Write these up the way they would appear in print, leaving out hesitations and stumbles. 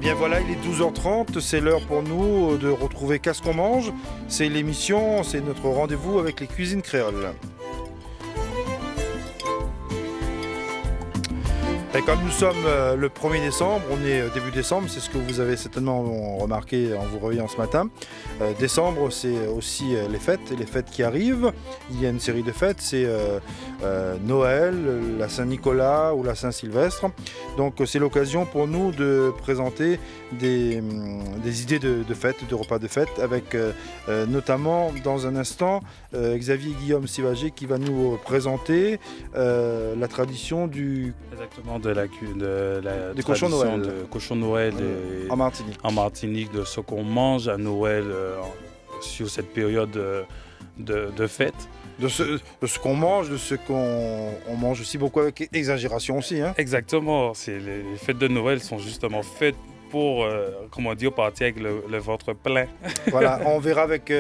bien voilà, il est 12h30, c'est l'heure pour nous de retrouver Qu'est-ce qu'on mange. C'est l'émission, c'est notre rendez-vous avec les cuisines créoles. Et comme nous sommes le 1er décembre, on est début décembre, c'est ce que vous avez certainement remarqué en vous réveillant ce matin. Décembre, c'est aussi les fêtes qui arrivent. Il y a une série de fêtes, c'est Noël, la Saint-Nicolas ou la Saint-Sylvestre. Donc c'est l'occasion pour nous de présenter des idées de fêtes, de repas de fêtes, avec notamment dans un instant Xavier Guillaume Sivagé qui va nous présenter la tradition du... Exactement, de la cochon Noël. De cochon Noël en Martinique. En Martinique, de ce qu'on mange à Noël sur cette période de fête. De ce qu'on mange, de ce qu'on mange aussi beaucoup avec exagération aussi. Hein. Exactement, les fêtes de Noël sont justement faites pour, partir avec le ventre plein. Voilà, on verra avec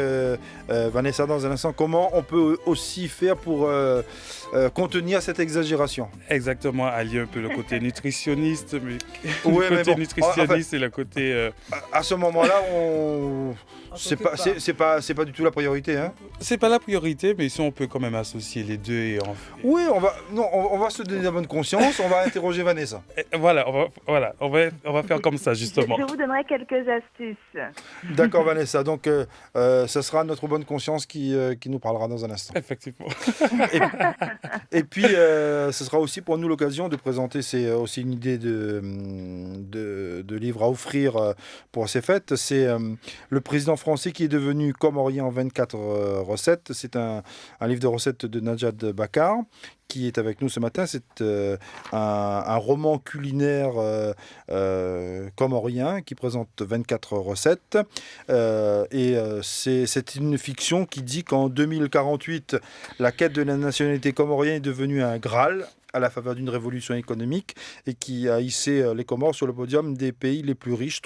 Vanessa dans un instant comment on peut aussi faire pour contenir cette exagération. Exactement, allier un peu le côté nutritionniste, mais oui, le côté nutritionniste et le côté... À ce moment-là, c'est pas du tout la priorité. Hein. C'est pas la priorité, mais si on peut quand même associer les deux. Oui, on va se donner la bonne conscience, on va interroger Vanessa. Voilà, on va faire comme ça, justement. Je vous donnerai quelques astuces. D'accord, Vanessa. Donc, ça sera notre bonne conscience qui nous parlera dans un instant. Effectivement. Et puis, ce sera aussi pour nous l'occasion de présenter, c'est aussi une idée de livre à offrir pour ces fêtes. C'est le président français qui est devenu comorien en 24 recettes. C'est un livre de recettes de Najat Bakar qui est avec nous ce matin. C'est un roman culinaire comorien qui présente 24 recettes. C'est une fiction qui dit qu'en 2048, la quête de la nationalité comorienne est devenue un Graal à la faveur d'une révolution économique et qui a hissé les Comores sur le podium des pays les plus riches,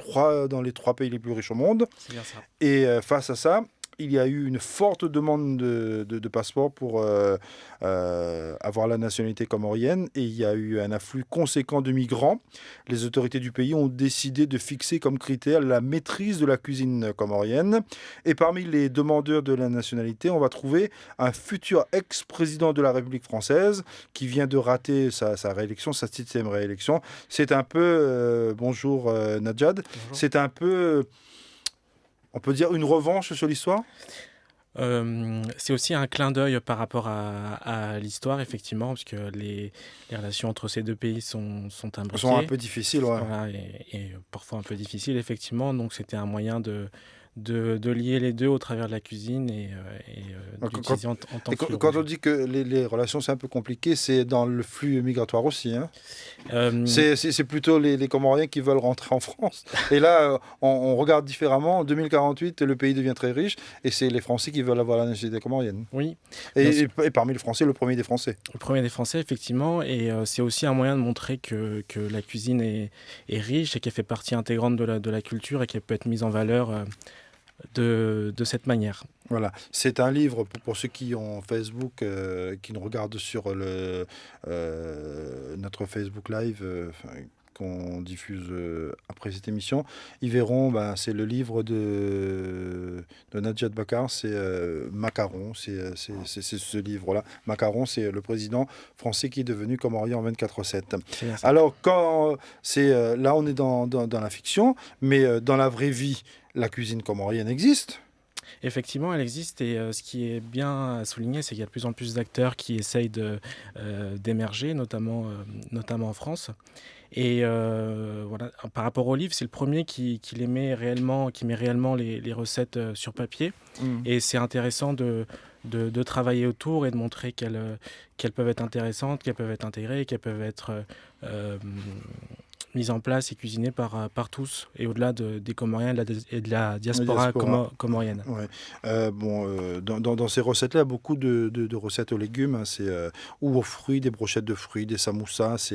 dans les 3 pays les plus riches au monde. C'est bien ça. Et face à ça, il y a eu une forte demande de passeport pour avoir la nationalité comorienne et il y a eu un afflux conséquent de migrants. Les autorités du pays ont décidé de fixer comme critère la maîtrise de la cuisine comorienne. Et parmi les demandeurs de la nationalité, on va trouver un futur ex-président de la République française qui vient de rater sa réélection, sa 7e réélection. C'est un peu... bonjour Najat. Bonjour. C'est un peu... On peut dire une revanche sur l'histoire ? C'est aussi un clin d'œil par rapport à l'histoire, effectivement, parce que les relations entre ces deux pays sont imbriquées. Sont un peu difficiles, ouais. Voilà, et parfois un peu difficiles, effectivement. Donc c'était un moyen de lier les deux au travers de la cuisine et d'utiliser en tant que fil quand rouge. on dit que les relations c'est un peu compliqué, c'est dans le flux migratoire aussi. Hein. C'est plutôt les Comoriens qui veulent rentrer en France. Et là, on regarde différemment. En 2048, le pays devient très riche et c'est les Français qui veulent avoir la nationalité comorienne. Oui. Et parmi les Français, le premier des Français. Le premier des Français, effectivement. Et c'est aussi un moyen de montrer que la cuisine est riche et qu'elle fait partie intégrante de la culture et qu'elle peut être mise en valeur de cette manière. Voilà, c'est un livre pour ceux qui ont Facebook, qui nous regardent sur notre Facebook Live qu'on diffuse après cette émission. Ils verront, c'est le livre de Najat Bakar, c'est Macaron, c'est ce livre-là. Macaron, c'est le président français qui est devenu comorien en 24/7. Alors, là, on est dans la fiction, mais dans la vraie vie, la cuisine comorienne existe. Effectivement, elle existe et ce qui est bien à souligner, c'est qu'il y a de plus en plus d'acteurs qui essayent d'émerger, notamment en France. Et voilà, par rapport au livre, c'est le premier qui met réellement les recettes sur papier. Et c'est intéressant de travailler autour et de montrer qu'elles peuvent être intéressantes, qu'elles peuvent être intégrées, qu'elles peuvent être mises en place et cuisinées par tous, et au-delà des Comoriens et de la diaspora comorienne. Ouais. Dans ces recettes-là, beaucoup de recettes aux légumes, ou aux fruits, des brochettes de fruits, des samoussas,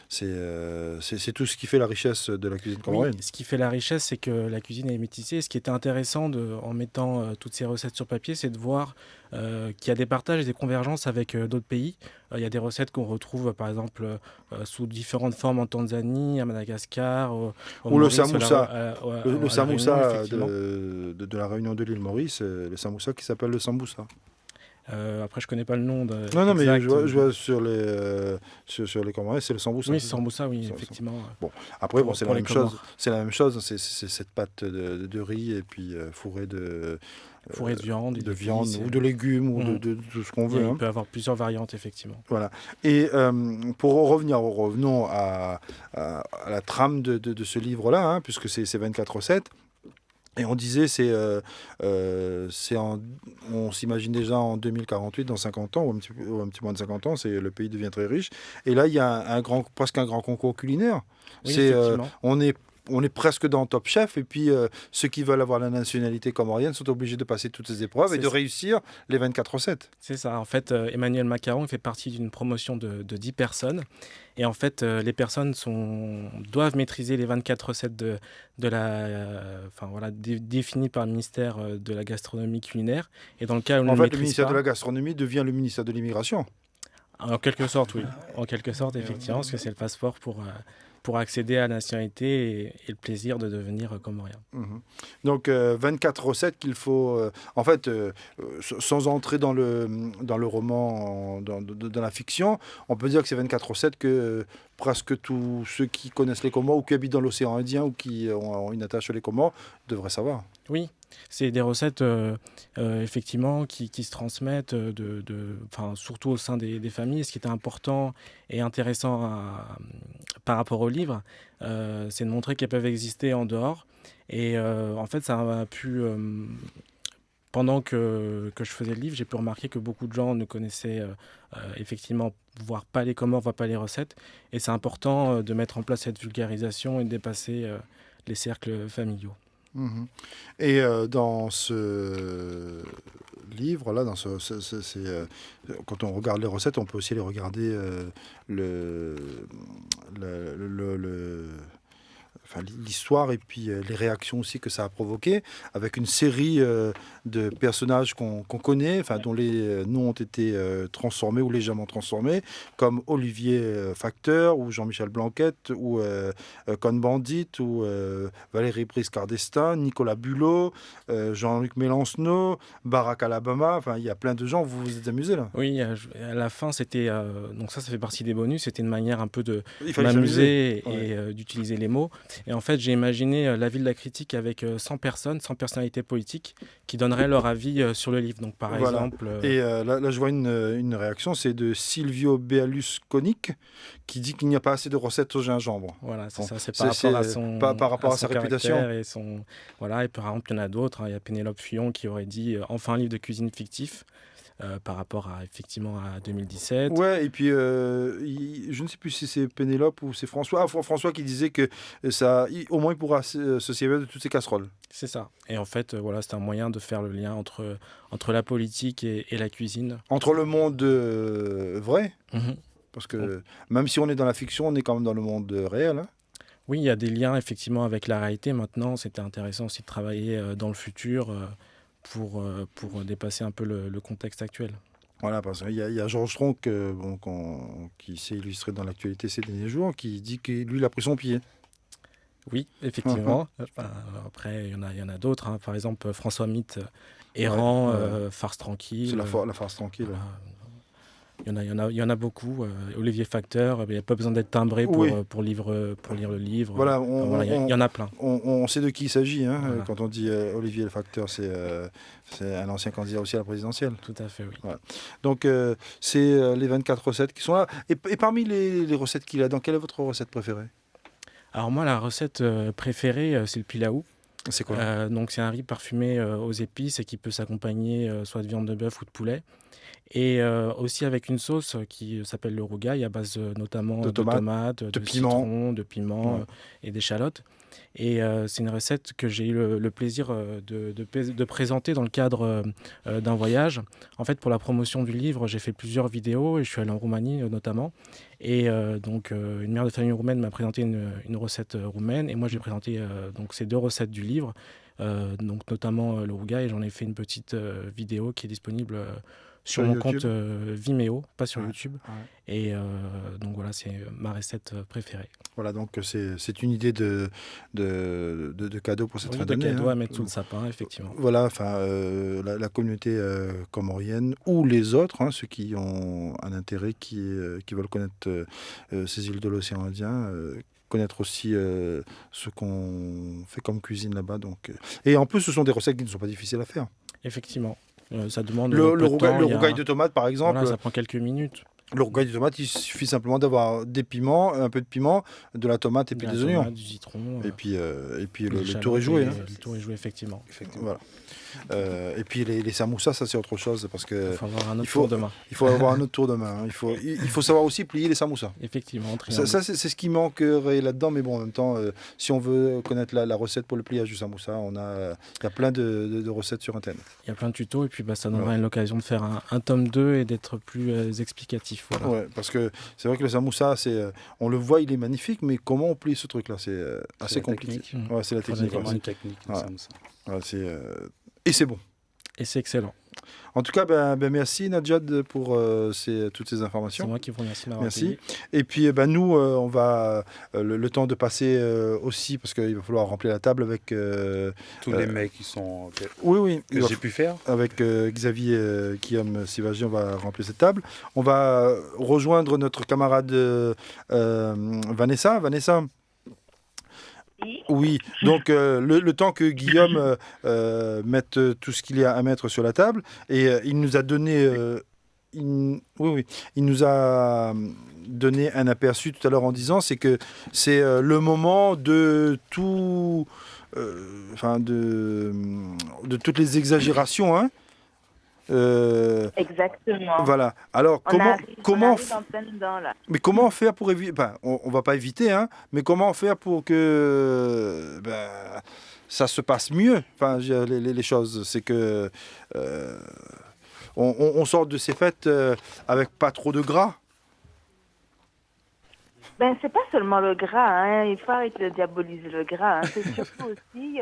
c'est tout ce qui fait la richesse de la cuisine comorienne. Oui, ce qui fait la richesse, c'est que la cuisine est métissée. Ce qui était intéressant en mettant toutes ces recettes sur papier, c'est de voir qui a des partages et des convergences avec d'autres pays. Il y a des recettes qu'on retrouve par exemple sous différentes formes en Tanzanie, à Madagascar, au Ou le Maurice, samoussa. à Le la Réunion, samoussa effectivement. de la Réunion de l'île Maurice, le samoussa qui s'appelle le samboussa. Après, je connais pas le nom Non, mais exact. je vois sur les Comoriens, c'est le samboussa. Oui, C'est ça. Sambusa, oui, Ça. effectivement. Bon, après, Pour- c'est la pour les même chose. Comores. C'est la même chose. C'est cette pâte de riz et puis fourrée Fourré de viande, de d'épices, viande ou de légumes ou Mhm. de tout ce qu'on veut. Il Hein. peut y avoir plusieurs variantes, effectivement. Voilà. Et revenons à la trame de ce livre-là, hein, puisque c'est 24 recettes. Et on disait, on s'imagine déjà en 2048, dans 50 ans, ou un petit moins de 50 ans, le pays devient très riche. Et là, il y a presque un grand concours culinaire. Oui, effectivement. On est presque dans Top Chef, et puis ceux qui veulent avoir la nationalité comorienne sont obligés de passer toutes ces épreuves et C'est de ça. réussir les 24 recettes. C'est ça. En fait, Emmanuel Macaron il fait partie d'une promotion de 10 personnes. Et en fait, les personnes doivent maîtriser les 24 recettes définies par le ministère de la gastronomie culinaire. Et dans le cas où on ne En le fait, le maîtrise ministère de pas, la Gastronomie devient le ministère de l'Immigration. en quelque sorte, oui. En quelque sorte, effectivement, parce que c'est le passeport pour accéder à la nationalité et le plaisir de devenir comorien. Mhm. Donc 24 recettes qu'il faut, en fait, sans entrer dans le roman, dans la fiction, on peut dire que c'est 24 recettes que presque tous ceux qui connaissent les Comores ou qui habitent dans l'océan Indien ou qui ont une attache aux Comores devraient savoir. Oui, c'est des recettes effectivement qui se transmettent surtout au sein des familles. Ce qui était important et intéressant par rapport au livre, c'est de montrer qu'elles peuvent exister en dehors. Et en fait, ça a pu, pendant que je faisais le livre, j'ai pu remarquer que beaucoup de gens ne connaissaient effectivement, voire pas les Comores, voire pas les recettes. Et c'est important de mettre en place cette vulgarisation et de dépasser les cercles familiaux. Mhm. Et dans ce livre-là, quand on regarde les recettes, on peut aussi les regarder l'histoire et puis les réactions aussi que ça a provoqué, avec une série de personnages qu'on connaît, dont les noms ont été transformés ou légèrement transformés, comme Olivier Facteur ou Jean-Michel Blanquette ou Cohn-Bendit ou Valérie Giscard d'Estaing, Nicolas Bulot, Jean-Luc Mélenchon, Barack Obama. Il y a plein de gens. Vous vous êtes amusés là? Oui, à la fin, c'était donc ça fait partie des bonus. C'était une manière un peu de Il fallait s'amuser. m'amuser et d'utiliser les mots. Et en fait, j'ai imaginé la ville de la critique avec 100 personnes, 100 personnalités politiques qui donneraient leur avis sur le livre. Donc, par Voilà. exemple, Et là, je vois une réaction, c'est de Silvio Berlusconi qui dit qu'il n'y a pas assez de recettes au gingembre. voilà, c'est Bon, ça. C'est c'est par rapport à son sa réputation. caractère et voilà. Et par exemple, il y en a d'autres. Il y a Pénélope Fillon qui aurait dit enfin un livre de cuisine fictif. Par rapport effectivement à 2017. Ouais, et puis je ne sais plus si c'est Pénélope ou c'est François. François qui disait que au moins il pourra se servir de toutes ces casseroles. C'est ça. Et en fait, voilà, c'est un moyen de faire le lien entre la politique et la cuisine. Entre le monde vrai, Mhm. parce que même si on est dans la fiction, on est quand même dans le monde réel. Hein. Oui, il y a des liens effectivement avec la réalité. Maintenant, c'était intéressant aussi de travailler dans le futur pour dépasser un peu le contexte actuel. Voilà, parce qu'il y a Georges Tronc qui s'est illustré dans l'actualité ces derniers jours, qui dit que lui, il a pris son pied. Oui, effectivement. Après, il y en a d'autres. Hein. Par exemple, François Mitt, Errant, Farce tranquille. C'est la farce tranquille. Voilà. Il y en a beaucoup. Olivier Facteur, il n'y a pas besoin d'être timbré pour lire le livre. Voilà, il y en a plein. On sait de qui il s'agit. Hein, Voilà. Quand on dit Olivier Facteur, c'est un ancien candidat aussi à la présidentielle. Tout à fait, oui. Voilà. Donc, c'est les 24 recettes qui sont là. Et parmi les recettes qu'il a, dans quelle est votre recette préférée? Alors moi, la recette préférée, c'est le pilaou. C'est quoi? Donc c'est un riz parfumé aux épices et qui peut s'accompagner soit de viande de bœuf ou de poulet. Et aussi avec une sauce qui s'appelle le rougail à base notamment de tomates, de piment. citron, de piment Ouais. et d'échalotes. Et c'est une recette que j'ai eu le plaisir de présenter dans le cadre d'un voyage. En fait, pour la promotion du livre, j'ai fait plusieurs vidéos et je suis allé en Roumanie notamment. Et donc, une mère de famille roumaine m'a présenté une recette roumaine et moi j'ai présenté donc ces deux recettes du livre donc notamment le rougail. Et j'en ai fait une petite vidéo qui est disponible sur Sur mon YouTube. compte Vimeo, pas sur Ouais, YouTube. ouais. Et donc voilà, c'est ma recette préférée. Voilà, donc c'est une idée de cadeau pour cette Oui, fin de d'année. cadeau hein. à mettre sous le sapin, effectivement. Voilà, enfin, la communauté comorienne ou les autres, hein, ceux qui ont un intérêt, qui veulent connaître ces îles de l'océan Indien, connaître aussi ce qu'on fait comme cuisine là-bas. Donc, et en plus, ce sont des recettes qui ne sont pas difficiles à faire. Effectivement. Ça demande Le, peu le de rougail, temps. le Il y a- rougail de tomate, par exemple, Voilà, ça prend quelques minutes. le rougail de tomate, il suffit simplement d'avoir des piments, un peu de piment, de la tomate et puis De la des oignons. tomate, du citron. Et puis des le échalotes tour est joué. et hein. Le tour est joué, effectivement. Voilà. Et puis les samoussas, ça c'est autre chose parce Il que faut avoir un autre faut- tour de main. il faut avoir un autre tour de main. hein. Il faut savoir aussi plier les samoussas. Effectivement, en Ça, triangle. ça, c'est ce qui manquerait là-dedans, mais bon, en même temps, si on veut connaître la recette pour le pliage du samoussa, il y a plein de recettes sur Internet. Il y a plein de tutos et puis ça donnera Ouais. l'occasion de faire un tome 2 et d'être plus explicatif. Voilà. Ouais, parce que c'est vrai que le samoussa, on le voit, il est magnifique, mais comment on plie ce truc-là, c'est assez la compliqué. technique. Ouais, c'est la Faut technique. des Vraiment ouais. une technique, Ouais. ça, ça. Ouais, et c'est bon. Et c'est excellent. En tout cas, ben, merci Nadjad pour toutes ces C'est informations. moi qui vous remercie de m'avoir Merci. payé. Et puis nous, on va le temps de passer aussi, parce qu'il va falloir remplir la table avec... Tous les mecs qui sont oui, que j'ai pu faire. avec Xavier Guillaume Sivagi, on va remplir cette table. On va rejoindre notre camarade Vanessa. Vanessa, oui, donc le temps que Guillaume mette tout ce qu'il y a à mettre sur la table, et il nous a donné... oui, il nous a donné un aperçu tout à l'heure en disant c'est le moment de tout, de toutes les exagérations, hein. Exactement. Voilà. Alors On arrive en plein dedans, là. mais comment faire pour éviter, on va pas éviter, hein, mais comment faire pour que ça se passe mieux, enfin les choses, c'est que on sort de ces fêtes avec pas trop de gras. Ben, c'est pas seulement le gras, hein. Il faut arrêter de diaboliser le gras, hein. C'est surtout aussi,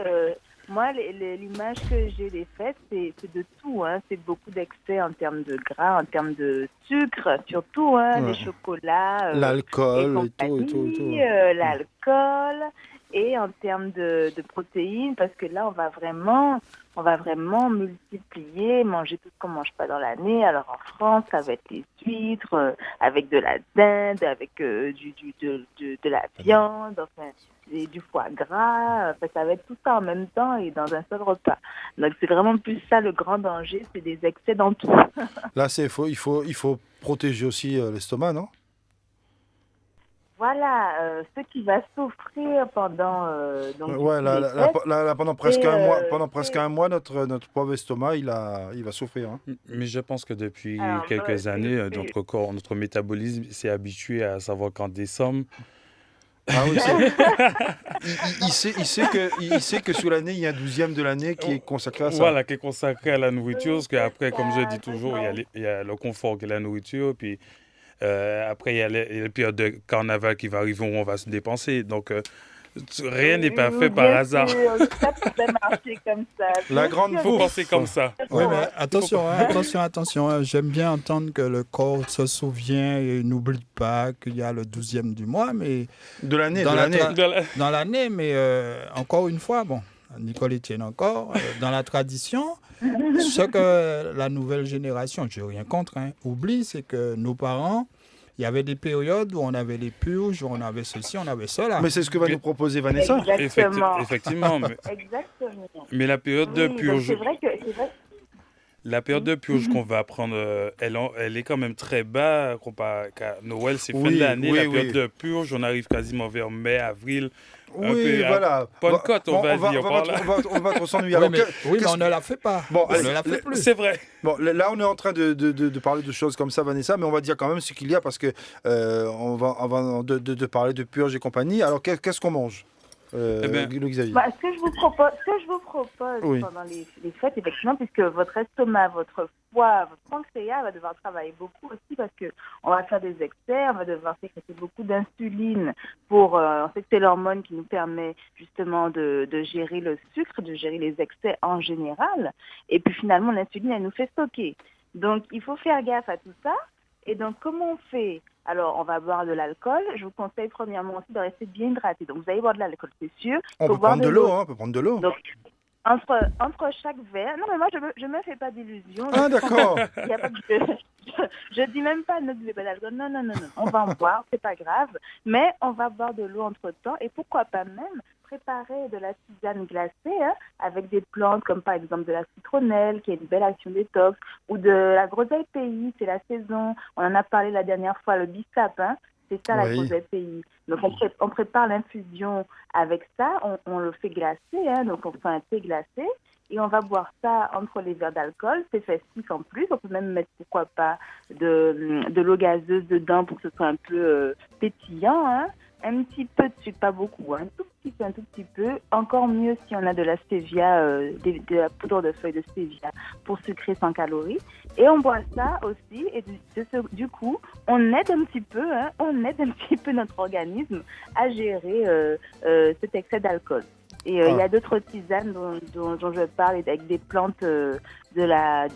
moi, l'image que j'ai des fêtes, c'est de tout, hein. C'est beaucoup d'excès en termes de gras, en termes de sucre, surtout, hein. Ouais. Les chocolats, L'alcool et tout. compagnie, l'alcool, et en termes de protéines, parce que là, on va vraiment multiplier, manger tout ce qu'on mange pas dans l'année. Alors en France, ça va être les huîtres, avec de la dinde, avec de la viande, enfin, du foie gras. Enfin, ça va être tout ça en même temps et dans un seul repas. Donc c'est vraiment plus ça le grand danger, c'est des excès dans tout. Là, il faut protéger aussi l'estomac, non? Voilà, ce qui va souffrir pendant donc Ouais, les fêtes, pendant presque un mois, c'est- notre pauvre estomac, il va souffrir. Hein. Mais je pense que depuis Alors, quelques années, notre corps, notre métabolisme s'est habitué à savoir qu'en décembre, Ah oui, il sait que sur l'année, il y a un 12e de l'année qui est consacré à ça. voilà, qui est consacré à la nourriture, parce qu'après, comme je dis ça, toujours, ça. il y a le confort qui est la nourriture, puis après, il y a la période de carnaval qui va arriver où on va se dépenser. Donc, rien n'est pas fait par Bien hasard. sûr, ça peut marcher comme ça. La Bien grande sûr, Il faut bouffe. penser comme ça. Oui, mais attention, hein, attention, hein. J'aime bien entendre que le corps se souvient et n'oublie pas qu'il y a le 12e du mois, mais De l'année, Dans de la l'année. tra- dans l'année, mais encore une fois, bon, Nicole Etienne encore, dans la tradition, ce que la nouvelle génération, je n'ai rien contre, hein, oublie, c'est que nos parents, il y avait des périodes où on avait les purges, où on avait ceci, on avait cela. Mais c'est ce que va nous proposer Vanessa. Exactement. Effectivement. Exactement. Mais la période de Oui, donc purge, c'est vrai que la période de purge qu'on va prendre, elle est quand même très bas comparé à Noël, c'est fin Oui, de l'année. oui, La période oui. de purge, on arrive quasiment vers mai, avril. Un Oui, peu, voilà. Pentecôte, on va dire, par là. On va trop s'ennuyer. oui, Alors, mais, oui, mais qu'est-ce on ne la fait pas. Bon, on allez, ne la fait plus. C'est vrai. Bon, là, on est en train de parler de choses comme ça, Vanessa, mais on va dire quand même ce qu'il y a parce que on va de parler de purge et compagnie. Alors, qu'est-ce qu'on mange? Eh ben, le Xavier. Bah, ce que je vous propose Oui. pendant les fêtes, effectivement, puisque votre estomac, votre foie, votre pancréas va devoir travailler beaucoup aussi parce que on va faire des excès, on va devoir sécréter beaucoup d'insuline pour, on sait que c'est l'hormone qui nous permet justement de gérer le sucre, de gérer les excès en général. Et puis finalement, l'insuline, elle nous fait stocker. Donc, il faut faire gaffe à tout ça. Et donc, comment on fait? Alors, on va boire de l'alcool. Je vous conseille premièrement aussi de rester bien hydraté. Donc, vous allez boire de l'alcool, c'est sûr. On Faut peut boire prendre de l'eau, hein, on peut prendre de l'eau. Donc, entre chaque verre... Non, mais moi, je me fais pas d'illusions. Ah, d'accord. Il y a pas je dis même pas ne buvez pas d'alcool. Non, non, non, non. On va en boire, c'est pas grave. Mais on va boire de l'eau entre-temps. Et pourquoi pas même préparer de la tisane glacée avec des plantes comme par exemple de la citronnelle qui a une belle action détox ou de la groseille pays, c'est la saison. On en a parlé la dernière fois, le bissap, c'est ça la Oui. groseille pays. Donc on prépare l'infusion avec ça, on le fait glacer, donc on fait un thé glacé. Et on va boire ça entre les verres d'alcool. C'est festif en plus. On peut même mettre, pourquoi pas, de l'eau gazeuse dedans pour que ce soit un peu pétillant. Un petit peu de sucre, pas beaucoup, un tout petit peu. Encore mieux si on a de la stevia, de la poudre de feuilles de stevia pour sucrer sans calories. Et on boit ça aussi. Et du coup, on aide un petit peu notre organisme à gérer cet excès d'alcool. Et il y a d'autres tisanes dont je parle avec des plantes de la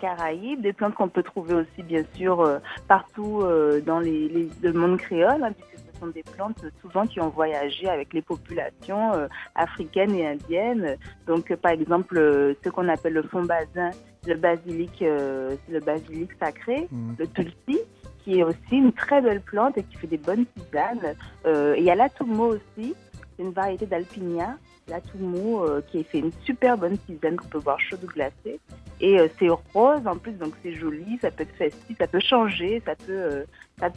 Caraïbe, des plantes qu'on peut trouver aussi bien sûr partout dans le monde créole, puisque ce sont des plantes souvent qui ont voyagé avec les populations africaines et indiennes. Donc par exemple ce qu'on appelle le fond-basin, le basilic, c'est le basilic sacré, le tulsi, qui est aussi une très belle plante et qui fait des bonnes tisanes. Il y a l'atumo aussi. C'est une variété d'alpinia, l'atumo, qui fait une super bonne tisane qu'on peut boire chaude ou glacée. Et c'est rose en plus, donc c'est joli, ça peut être festif, ça peut changer, ça peut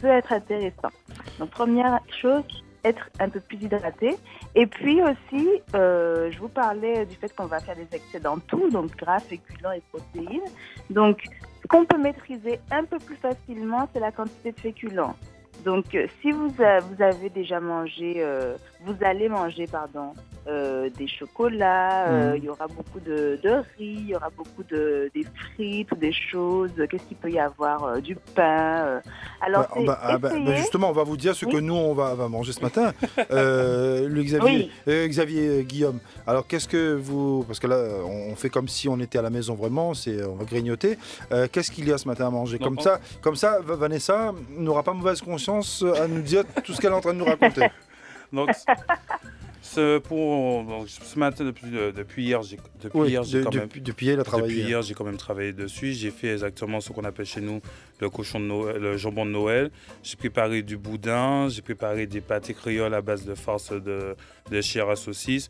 être intéressant. Donc première chose, être un peu plus hydraté. Et puis aussi, je vous parlais du fait qu'on va faire des excès dans tout, donc gras, féculents et protéines. Donc ce qu'on peut maîtriser un peu plus facilement, c'est la quantité de féculents. Donc, si vous avez déjà mangé, vous allez manger, des chocolats, il y aura beaucoup de riz, il y aura beaucoup des frites ou des choses. Qu'est-ce qu'il peut y avoir? Du pain. Alors, justement, on va vous dire ce que nous, on va manger ce matin. Le Xavier, Xavier Guillaume. Alors, qu'est-ce que vous... Parce que là, on fait comme si on était à la maison vraiment, on va grignoter. Qu'est-ce qu'il y a ce matin à manger? Comme ça, Vanessa n'aura pas mauvaise conscience à nous dire tout ce qu'elle est en train de nous raconter. Donc, ce matin, depuis hier, depuis hier, il a travaillé. Depuis hier, j'ai quand même travaillé dessus. J'ai fait exactement ce qu'on appelle chez nous le cochon de Noël, le jambon de Noël. J'ai préparé du boudin, j'ai préparé des pâtés créoles à base de farce de chair à saucisse.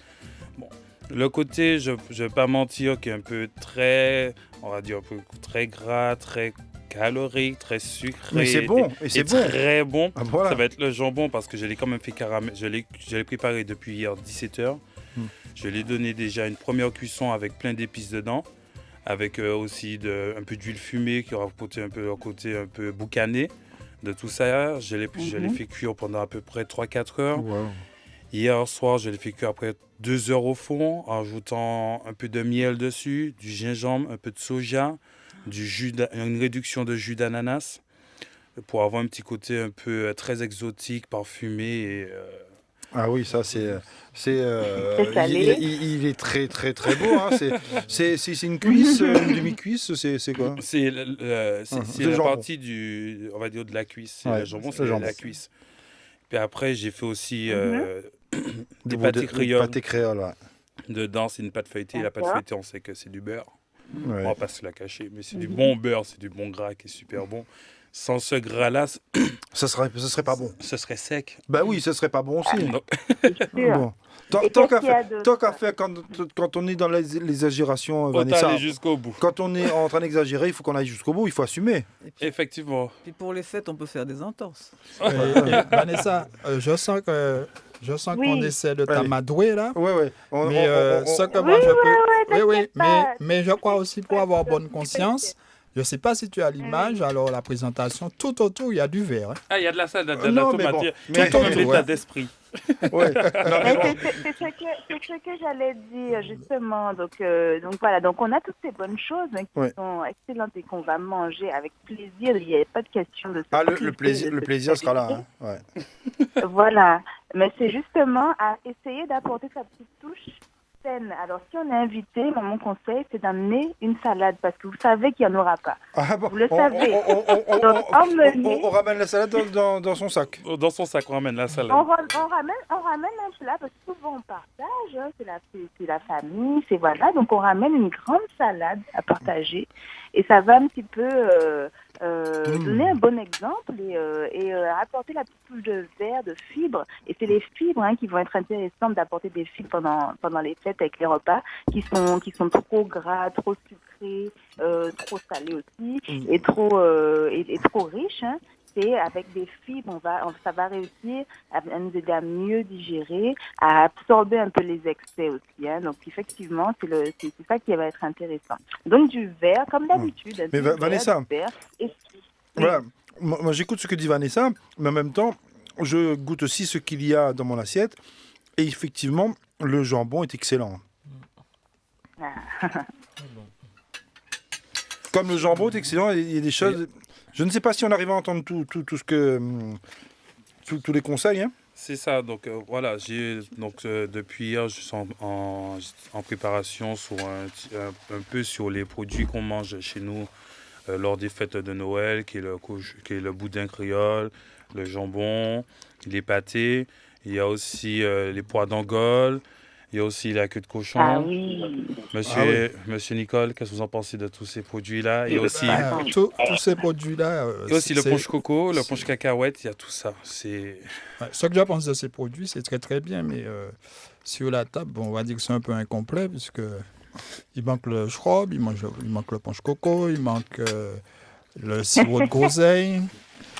Bon, le côté, je vais pas mentir, qui est un peu très, on va dire un peu très gras, très calorique, très sucré. Mais c'est bon, très bon. Ah, voilà. Ça va être le jambon parce que je l'ai quand même fait caramel. Je l'ai préparé depuis hier 17h. Je l'ai donné déjà une première cuisson avec plein d'épices dedans, avec aussi un peu d'huile fumée qui aura apporté un peu le côté un peu boucané de tout ça. Je l'ai fait cuire pendant à peu près 3-4 heures. Wow. Hier soir, je l'ai fait cuire après 2 heures au fond, en ajoutant un peu de miel dessus, du gingembre, un peu de soja, une réduction de jus d'ananas, pour avoir un petit côté un peu très exotique, parfumé. Ah oui, ça c'est salé. il est très très très beau. C'est une cuisse, une demi-cuisse, c'est quoi? C'est la partie on va dire de la cuisse. Le jambon, c'est la cuisse. Puis après, j'ai fait aussi des pâtés créoles. Pâtés créoles, ouais. Dedans, c'est une pâte feuilletée. La pâte feuilletée, on sait que c'est du beurre. Ouais. On va pas se la cacher, mais c'est du bon beurre, c'est du bon gras qui est super bon. Sans ce gras-là, ça serait pas bon. Ce serait sec. Bah oui, ça serait pas bon aussi. Bon. Tant qu'à faire, quand on est dans l'exagération, Vanessa, aller jusqu'au bout. Quand on est en train d'exagérer, il faut qu'on aille jusqu'au bout, il faut assumer. Effectivement. Puis pour les fêtes, on peut faire des entorses. Vanessa, je sens qu'on essaie de t'amadouer là. Ouais. Mais ce que moi je peux. Mais je crois aussi pour avoir bonne conscience. Je ne sais pas si tu as l'image, alors la présentation, tout autour, il y a du vert. Hein. Ah, il y a de la salade, de la Non, mais tomate. bon, Il y a mais- quand même Tout, l'état ouais. d'esprit. Ouais. Non, mais bon. C'est ce que j'allais dire justement. Donc voilà, donc on a toutes ces bonnes choses qui Ouais. sont excellentes et qu'on va manger avec plaisir. Il n'y a pas de question de se Ah, priver de le cette plaisir sera là. qualité. Hein. Ouais. Voilà, mais c'est justement à essayer d'apporter sa petite touche saine. Alors si on est invité, mon conseil c'est d'amener une salade parce que vous savez qu'il n'y en aura pas. Ah, bon, Vous le savez. Donc, emmenez. on ramène la salade dans son sac. Dans son sac, on ramène la salade. On ramène un plat parce que souvent on partage, hein, c'est la famille, c'est voilà. Donc on ramène une grande salade à partager et ça va un petit peu donner un bon exemple et apporter la petite touche de verre, de fibres. Et c'est les fibres qui vont être intéressantes d'apporter des fibres pendant les fêtes avec les repas qui sont trop gras, trop sucrés, trop salés aussi et trop riches. Hein. C'est avec des fibres, ça va réussir à nous aider à mieux digérer, à absorber un peu les excès aussi. Hein. Donc effectivement, c'est ça qui va être intéressant. Donc du verre, comme d'habitude. Mais du verre, Vanessa, du verre, et voilà. Moi, j'écoute ce que dit Vanessa, mais en même temps, je goûte aussi ce qu'il y a dans mon assiette. Et effectivement, le jambon est excellent. Comme le jambon est excellent, il y a des choses. Je ne sais pas si on arrive à entendre tout ce que. Tous les conseils. Hein. C'est ça, donc voilà, depuis hier, je suis en préparation sur un peu sur les produits qu'on mange chez nous lors des fêtes de Noël, qui est le boudin créole, le jambon, les pâtés, il y a aussi les pois d'Angole, il y a aussi la queue de cochon. Ah oui. Monsieur Nicole, qu'est-ce que vous en pensez de tous ces produits-là? Il y a aussi, Tous ces produits-là. il y a aussi le punch coco, le punch cacahuète, il y a tout ça. Ce que je pense de ces produits, c'est très très bien, mais sur la table, on va dire que c'est un peu incomplet, puisque il manque le schrob, il manque le punch coco, il manque le sirop de groseille.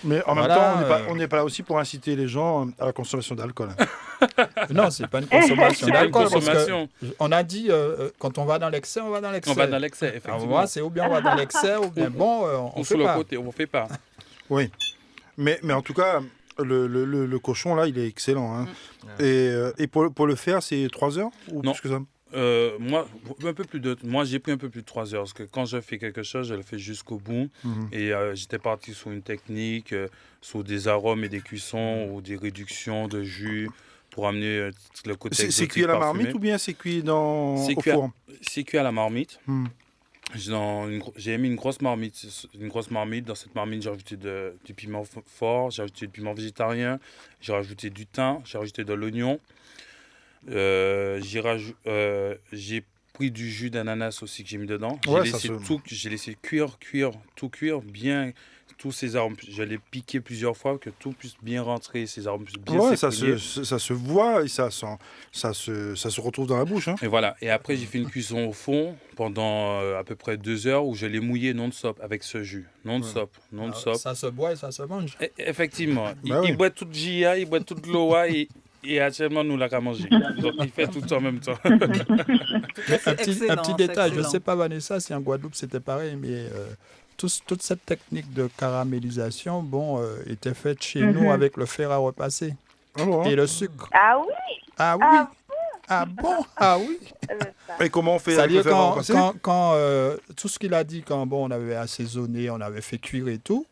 Mais en même Voilà, temps, on n'est pas là aussi pour inciter les gens à la consommation d'alcool. Hein. Non, c'est pas une consommation C'est pas une d'alcool. Parce consommation. que on a dit, quand on va dans l'excès, on va dans l'excès. On va dans l'excès, Alors, effectivement. voilà, c'est ou bien on va dans l'excès, ou bien bon, on Ou fait sur le pas. côté, on ne fait pas. Oui. Mais en tout cas, le cochon, là, il est excellent. Hein. Et pour le faire, c'est 3 heures ou Non. plus que ça? Moi, j'ai pris un peu plus de 3 heures parce que quand je fais quelque chose, je le fais jusqu'au bout. Et j'étais parti sur une technique, sur des arômes et des cuissons ou des réductions de jus pour amener le côté C'est exotique cuit à la parfumé. marmite ou bien c'est cuit C'est au cuit four? C'est cuit à la marmite. Hmm. J'ai mis une grosse marmite. Dans cette marmite, j'ai rajouté du piment fort, j'ai rajouté du piment végétarien, j'ai rajouté du thym, j'ai rajouté de l'oignon. J'ai pris du jus d'ananas aussi que j'ai mis dedans. Ouais, J'ai laissé cuire bien tous ces arômes. Je l'ai piqué plusieurs fois que tout puisse bien rentrer, ces arômes puissent bien Ouais, s'imprégner. ça se voit et ça se retrouve dans la bouche. Hein. Et voilà. Et après, j'ai fait une cuisson au fond pendant à peu près 2 heures où je l'ai mouillé non-stop avec ce jus. Non-stop. Ça se boit et ça se mange. Effectivement. Bah oui. Il boit toute GIA, il boit toute l'OA et actuellement, nous l'a qu'à manger. Donc, il fait tout en même temps. Un C'est petit excellent, détail, je ne excellent. sais pas Vanessa si en Guadeloupe c'était pareil, mais toute cette technique de caramélisation était faite chez nous avec le fer à repasser Ah bon, hein. et le sucre. Ah oui. Ah oui. Ah bon? Ah oui. Et comment on fait avec le C'est-à-dire fer à repasser? quand tout ce qu'il a dit, quand on avait assaisonné, on avait fait cuire et tout,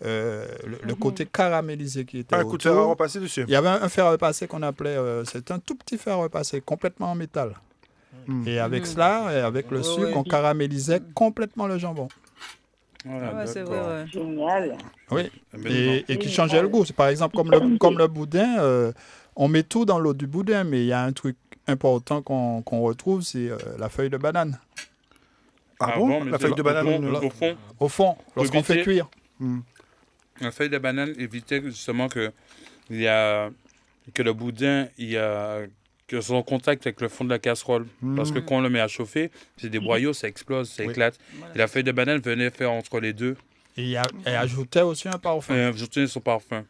le côté caramélisé qui était Un coup de fer à autour, repasser dessus. il y avait un fer à repasser qu'on appelait, c'est un tout petit fer à repasser complètement en métal. Et avec cela, et avec le sucre, on caramélisait complètement le jambon. Voilà, Ouais, c'est d'accord. vrai, ouais. Génial. Oui. Ben, Et qui changeait le goût. C'est par exemple comme le boudin, on met tout dans l'eau du boudin, mais il y a un truc important qu'on retrouve, c'est la feuille de banane. Ah bon? mais La c'est feuille de banane. Au fond, Au fond, lorsqu'on fait éviter- cuire. la feuille de banane évitait justement que le boudin, que son contact avec le fond de la casserole. Parce que quand on le met à chauffer, c'est des boyaux, ça explose, ça éclate. Et la feuille de banane venait faire entre les deux Et ajoutait aussi un parfum. et ajouter son parfum.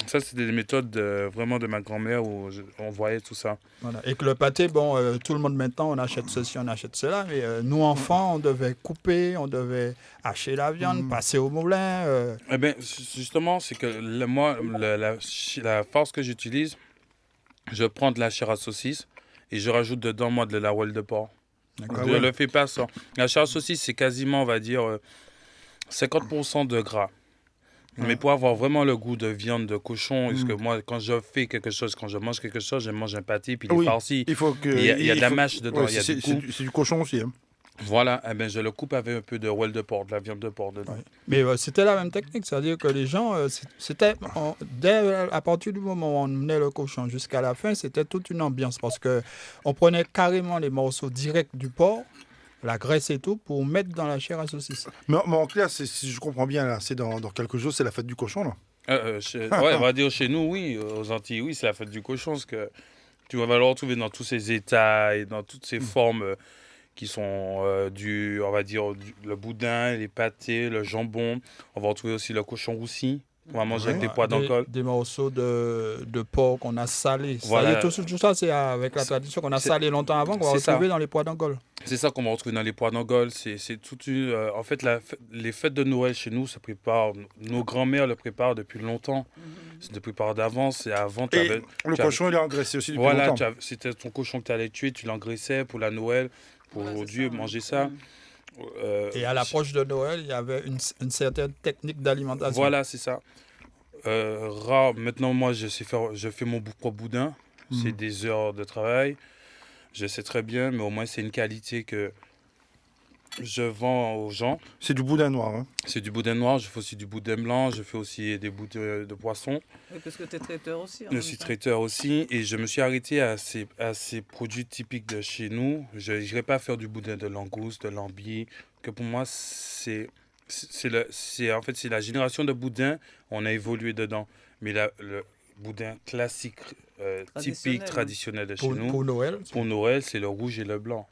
Ça, c'était des méthodes vraiment de ma grand-mère où on voyait tout ça. Voilà. Et que le pâté, bon, tout le monde maintenant, on achète ceci, on achète cela, mais nous, enfants, on devait couper, on devait hacher la viande, passer au moulin. Eh bien, justement, c'est que moi, la force que j'utilise, je prends de la chair à saucisse et je rajoute dedans, moi, de la welle de porc. D'accord. Je ne le fais pas sans. La chair à saucisse, c'est quasiment, on va dire, 50% de gras. Mais pour avoir vraiment le goût de viande de cochon, parce que moi, quand je fais quelque chose, quand je mange quelque chose, je mange un pâté, puis il est farci. Il faut que, Il y a de la mâche dedans, il y a c'est du goût. c'est du cochon aussi. Hein. Voilà, eh ben, je le coupe avec un peu de welle de porc, de la viande de porc dedans. Ouais. Mais c'était la même technique, c'est-à-dire que les gens, à partir du moment où on menait le cochon jusqu'à la fin, c'était toute une ambiance parce que on prenait carrément les morceaux directs du porc, la graisse et tout, pour mettre dans la chair à saucisse. Mais en clair, si je comprends bien, là, c'est dans quelques jours, c'est la fête du cochon, là. Ouais, on va dire chez nous, oui, aux Antilles, oui, c'est la fête du cochon, parce que tu vas le retrouver dans tous ces états et dans toutes ces formes qui sont on va dire, le boudin, les pâtés, le jambon. On va retrouver aussi le cochon roussi. On va manger avec des pois d'Angole. Des morceaux de porc qu'on a salés. Voilà. Tout ça, c'est avec la tradition qu'on a salé longtemps avant, qu'on va retrouver dans les pois d'Angole. C'est ça qu'on va retrouver dans les pois d'Angole. C'est toute une, en fait, les fêtes de Noël chez nous se préparent. Nos grands-mères le préparent depuis longtemps. Se préparent d'avance. Et avant, Le cochon, il est engraissé aussi depuis voilà, longtemps. c'était ton cochon que tu allais tuer, tu l'engraissais pour la Noël, pour Dieu, manger ça. Et à l'approche de Noël, il y avait une certaine technique d'alimentation. Voilà, c'est ça. Maintenant, moi, je fais mon propre boudin. C'est des heures de travail. Je sais très bien, mais au moins, c'est une qualité que je vends aux gens. C'est du boudin noir. Hein. C'est du boudin noir. Je fais aussi du boudin blanc. Je fais aussi des boudins de poisson. Oui, parce que tu es traiteur aussi. Je suis traiteur aussi. Et je me suis arrêté à ces produits typiques de chez nous. Je n'irai pas faire du boudin de langouste, de lambi. Que pour moi, c'est la génération de boudin, on a évolué dedans. Mais le boudin classique, typique, traditionnel de chez nous, pour Noël, c'est le rouge et le blanc.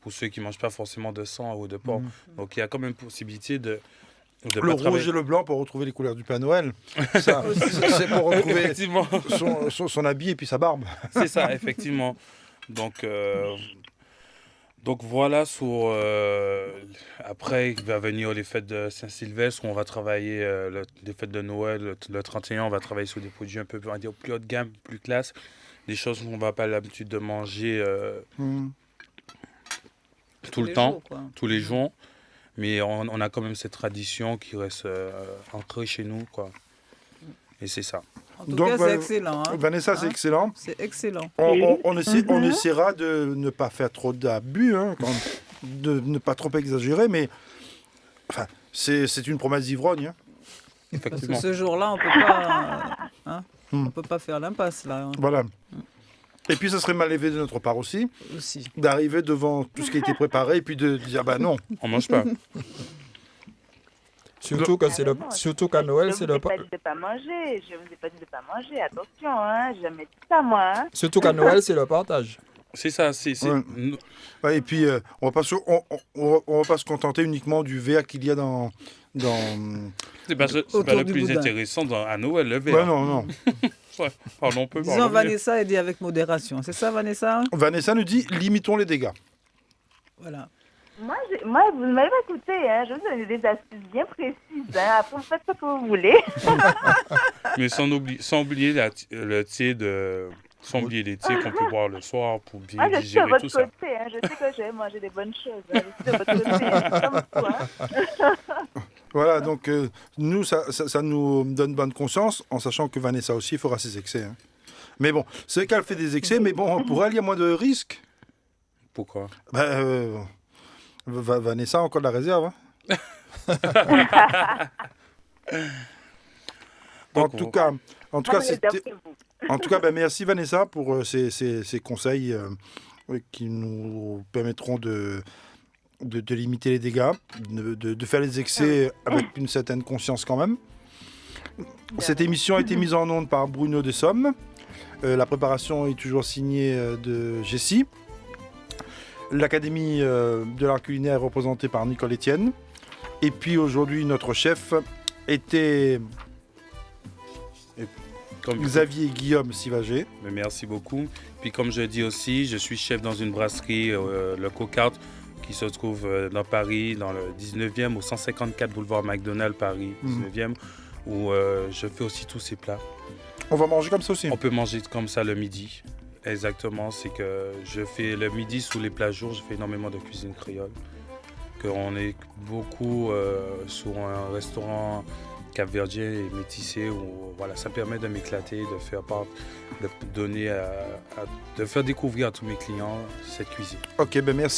Pour ceux qui ne mangent pas forcément de sang ou de porc. Donc il y a quand même possibilité de le rouge et le blanc pour retrouver les couleurs du Père Noël. Ça, c'est pour retrouver son habit et puis sa barbe. C'est ça, effectivement. Donc voilà, après il va venir les fêtes de Saint-Sylvestre où on va travailler les fêtes de Noël, le 31, on va travailler sur des produits un peu on va dire, plus haut de gamme, plus classe, des choses qu'on va pas l'habitude de manger tout le temps, tous les jours. Mais on a quand même cette tradition qui reste ancrée chez nous, quoi. Et c'est ça. En tout cas, c'est excellent. Hein. Vanessa, c'est excellent. C'est excellent. On essaiera de ne pas faire trop d'abus, hein, de ne pas trop exagérer, mais enfin, c'est une promesse d'ivrogne. Hein. Parce que ce jour-là, on peut pas faire l'impasse, là. Hein. Voilà. Et puis, ça serait mal élevé de notre part aussi. D'arriver devant tout ce qui a été préparé et puis de dire, bah non. On mange pas. Surtout qu'à Noël, c'est le... Je vous ai pas dit de pas manger. Je vous ai pas dit de pas manger. Attention, hein. J'ai jamais dit ça, moi. Hein. Surtout qu'à Noël, c'est le partage. C'est ça, Ouais, et puis, on va pas se contenter uniquement du verre qu'il y a dans... C'est pas le plus intéressant à Noël, le verre. Ouais, non. Disons, Vanessa, elle dit avec modération. C'est ça, Vanessa? Vanessa nous dit, limitons les dégâts. Voilà. Moi, vous ne m'avez pas écouté. Hein. Je vous donne des astuces bien précises. Hein. Après, vous faites ce que vous voulez. Mais sans oublier le thé sans oublier les thés qu'on peut boire le soir pour bien digérer tout ça. Côté, hein. Je sais que j'ai mangé des bonnes choses. Hein. Je suis de votre côté. Hein. Comme toi. Voilà, donc nous, ça nous donne bonne conscience, en sachant que Vanessa aussi fera ses excès. Hein. Mais bon, c'est vrai qu'elle fait des excès, mais bon, pour elle, il y a moins de risques. Pourquoi? Vanessa a encore de la réserve. Hein. En tout cas, merci Vanessa pour ces conseils qui nous permettront de limiter les dégâts, de faire les excès avec une certaine conscience quand même. Cette émission a été mise en onde par Bruno de Somme. La préparation est toujours signée de Jessie. L'Académie de l'art culinaire est représentée par Nicole Etienne. Et puis aujourd'hui, notre chef était Xavier Guillaume Sivagé. Mais merci beaucoup. Puis comme je dis aussi, je suis chef dans une brasserie, le Cocart, qui se trouve dans Paris, dans le 19e, au 154 boulevard McDonald, Paris, 19e, où je fais aussi tous ces plats. On va manger comme ça aussi? On peut manger comme ça le midi. Exactement, c'est que je fais le midi sous les plats jours, je fais énormément de cuisine créole. On est beaucoup sur un restaurant capverdien et métissé où voilà, ça permet de m'éclater, de faire part, de donner de faire découvrir à tous mes clients cette cuisine. Ok, ben merci.